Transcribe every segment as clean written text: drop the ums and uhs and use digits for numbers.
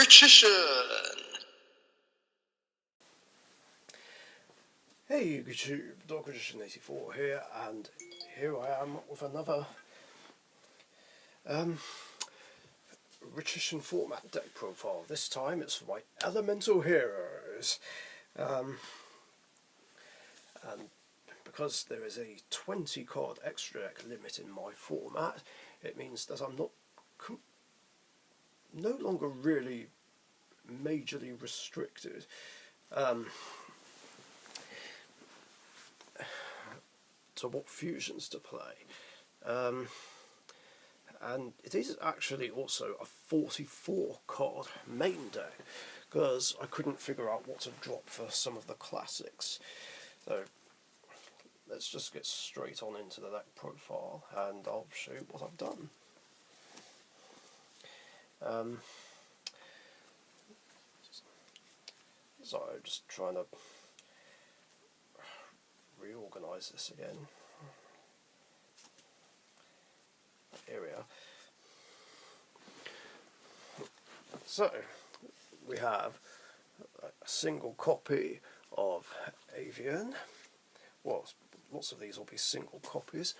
Richician! Hey YouTube, Richician84 here, and here I am with another Richician format deck profile. This time it's for my Elemental Heroes. And because there is a 20 card extra deck limit in my format, it means that I'm no longer really majorly restricted. To what fusions to play. And it is actually also a 44 card main deck, because I couldn't figure out what to drop for some of the classics. So let's just get straight on into the deck profile and I'll show you what I've done. So I'm just trying to reorganise this again. Here we are. So we have a single copy of Avian. Well, lots of these will be single copies.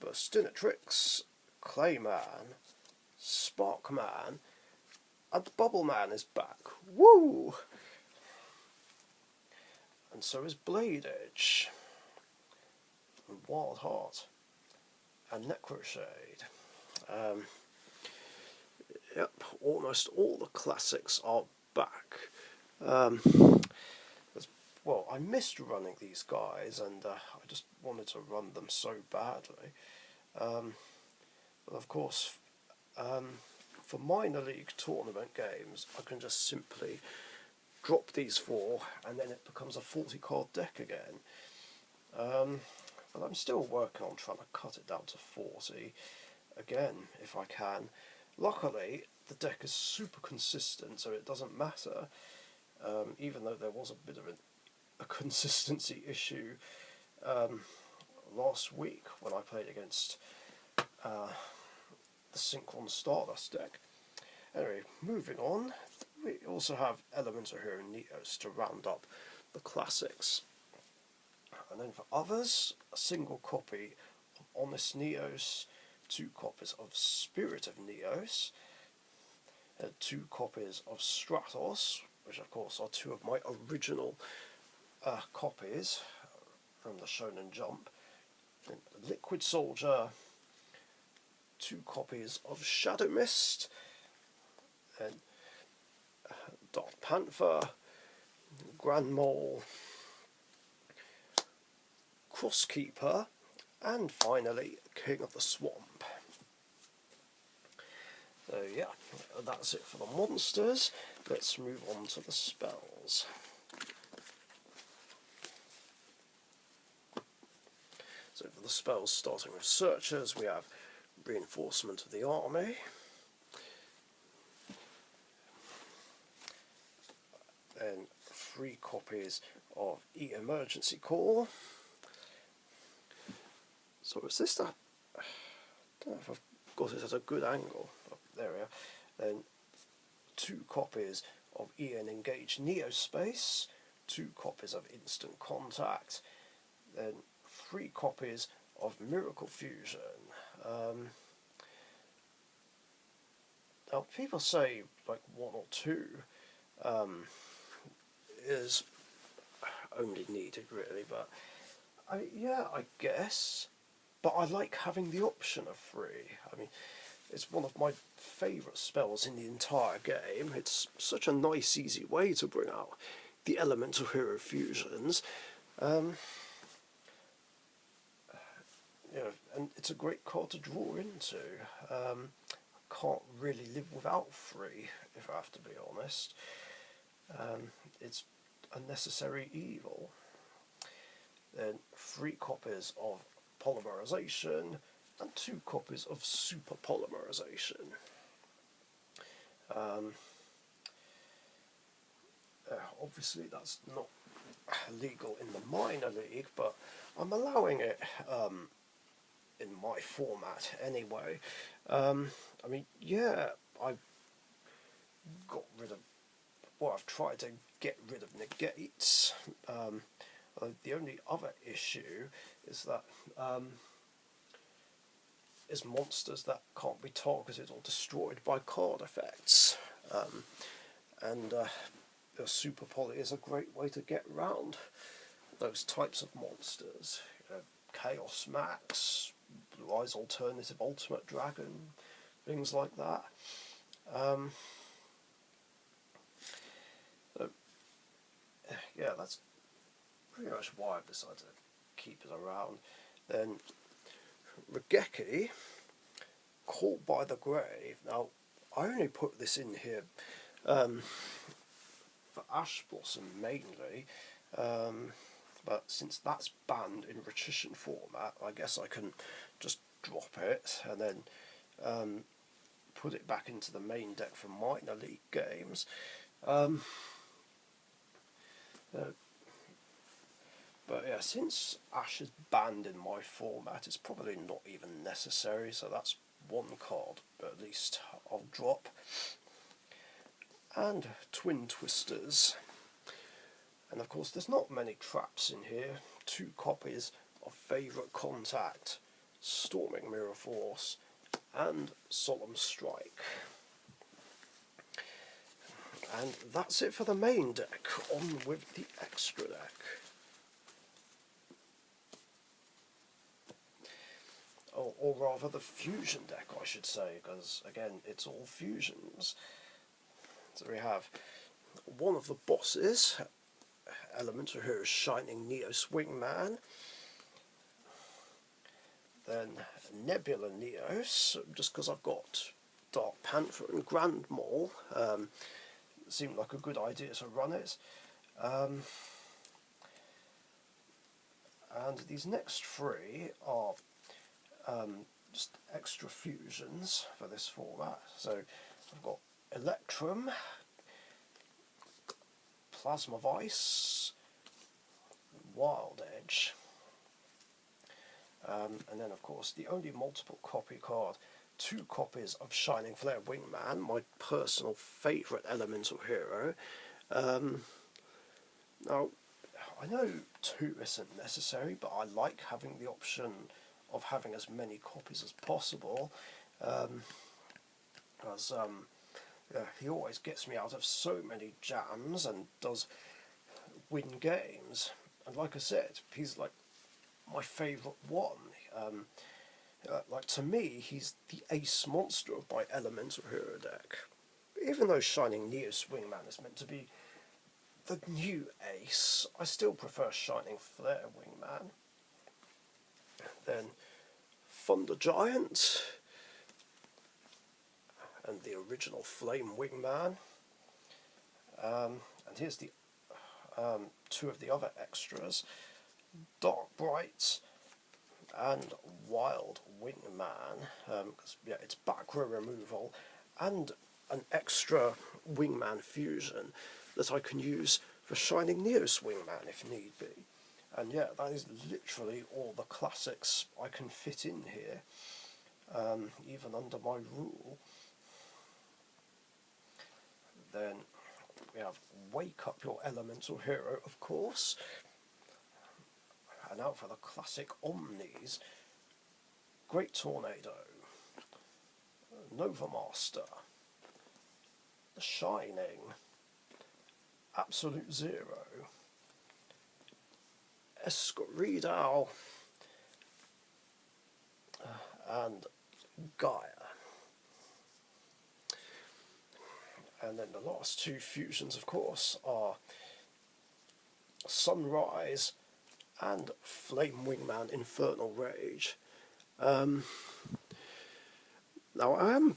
Burstinatrix, Clayman, Sparkman, and Bubbleman is back. Woo! And so is Blade Edge, and Wild Heart, and Necroshade. Yep, almost all the classics are back. Well, I missed running these guys, and I just wanted to run them so badly. But of course, for minor league tournament games, I can just simply drop these four, and then it becomes a 40 card deck again. But I'm still working on trying to cut it down to 40 again, if I can. Luckily, the deck is super consistent, so it doesn't matter, even though there was a bit of a consistency issue last week when I played against the Synchron Stardust deck. Anyway, moving on, we also have Elemental Hero Neos to round up the classics. And then for others, a single copy of Honest Neos, 2 copies of Spirit of Neos, 2 copies of Stratos, which of course are 2 of my original copies from the Shonen Jump, and Liquid Soldier, 2 copies of Shadow Mist, and Dark Panther, Grand Mole, Crosskeeper, and finally King of the Swamp. So yeah, that's it for the monsters. Let's move on to the spells. So for the spells, starting with Searchers, we have Reinforcement of the Army, then 3 copies of E-Emergency Call. So is this that? I don't know if I've got it at a good angle. Oh, there we are. Then 2 copies of EN Engage Neospace, 2 copies of Instant Contact, then 3 copies of Miracle Fusion. Now people say like 1 or 2 is only needed really, but yeah, I guess. But I like having the option of 3. I mean, it's one of my favourite spells in the entire game. It's such a nice, easy way to bring out the Elemental Hero fusions. Yeah, and it's a great card to draw into. I can't really live without 3, if I have to be honest. It's a necessary evil. Then 3 copies of Polymerization and 2 copies of Super Polymerization. Obviously that's not legal in the minor league, but I'm allowing it in my format anyway. I mean, yeah, I got rid of well, I've tried to get rid of negates. The only other issue is that is monsters that can't be targeted or destroyed by card effects. And a super poly is a great way to get around those types of monsters. Chaos Max, Blue Eyes Alternative Ultimate Dragon, things like that. So, yeah, that's pretty much why I've decided to keep it around. Then Regeki, Caught by the Grave. Now, I only put this in here for Ash Blossom mainly, but since that's banned in Richician format, I guess I can just drop it and then put it back into the main deck for minor league games. But yeah, since Ash is banned in my format, it's probably not even necessary, so that's one card, but at least I'll drop. And Twin Twisters. And of course there's not many traps in here. 2 copies of Favourite Contact, Storming Mirror Force, and Solemn Strike. And that's it for the main deck. On with the extra deck. Or rather the fusion deck, I should say, because again, it's all fusions. So we have one of the bosses, Elemental Hero Shining Neos Wingman. Then Nebula Neos, just because I've got Dark Panther and Grand Maul. It seemed like a good idea to run it. And these next 3 are just extra fusions for this format. So I've got Electrum, Plasma Vice, Wild Edge, and then of course the only multiple copy card, 2 copies of Shining Flare Wingman, my personal favourite elemental hero. Now, I know 2 isn't necessary, but I like having the option of having as many copies as possible, because he always gets me out of so many jams and does win games. And like I said, he's like my favourite one. Like to me, he's the ace monster of my elemental hero deck. Even though Shining Neos Wingman is meant to be the new ace, I still prefer Shining Flare Wingman. Then Thunder Giant, and the original Flame Wingman. And here's the 2 of the other extras, Dark Bright and Wild Wingman. Yeah, it's back row removal and an extra Wingman fusion that I can use for Shining Neos Wingman if need be. And yeah, that is literally all the classics I can fit in here, even under my rule. Then we have Wake Up Your Elemental Hero, of course. And now for the classic Omnis. Great Tornado, Nova Master, The Shining, Absolute Zero, Escoridal, and Gaia. And then the last 2 fusions, of course, are Sunrise and Flame Wingman Infernal Rage. Now I am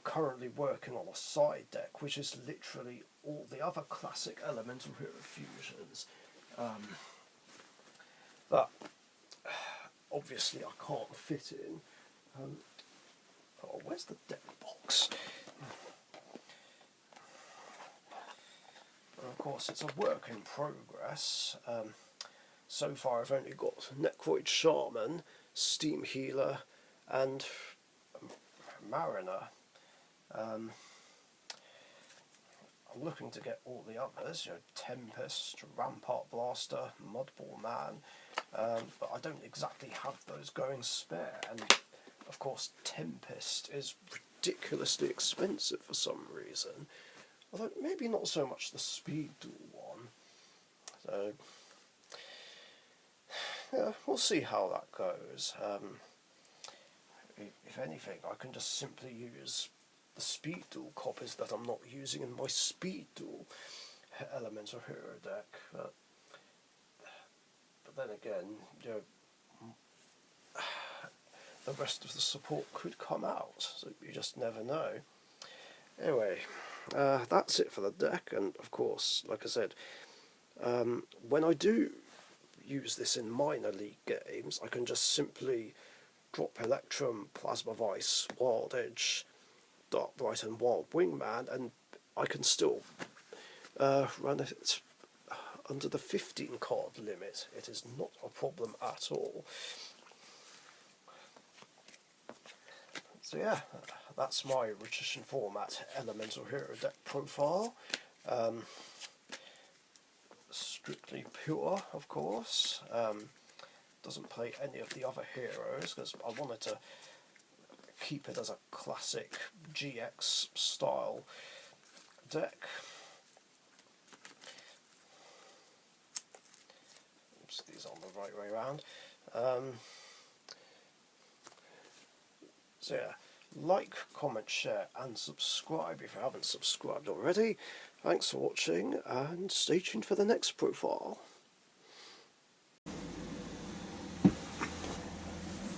currently working on a side deck which is literally all the other classic Elemental Hero fusions, that obviously I can't fit in. Oh, where's the deck box? And of course it's a work in progress. So far I've only got Necroid Shaman, Steam Healer and Mariner. I'm looking to get all the others, Tempest, Rampart Blaster, Mudball Man, but I don't exactly have those going spare, and of course Tempest is ridiculously expensive for some reason, although maybe not so much the Speed Duel one, so yeah, we'll see how that goes. If anything, I can just simply use the Speed Duel copies that I'm not using in my Speed Duel Elemental Hero deck. But then again, the rest of the support could come out, so you just never know. Anyway, that's it for the deck, and of course, like I said, when I do use this in minor league games, I can just simply drop Electrum, Plasma Vice, Wild Edge, Dark Bright and Wild Wingman, and I can still run it under the 15 card limit. It is not a problem at all. So yeah, that's my Richician format Elemental Hero deck profile. Strictly pure, of course. Doesn't play any of the other heroes because I wanted to keep it as a classic GX style deck. Oops, these are the right way around. So yeah, like, comment, share and subscribe if you haven't subscribed already. Thanks for watching and stay tuned for the next profile.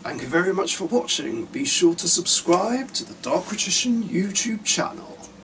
Thank you very much for watching. Be sure to subscribe to the Richician YouTube channel.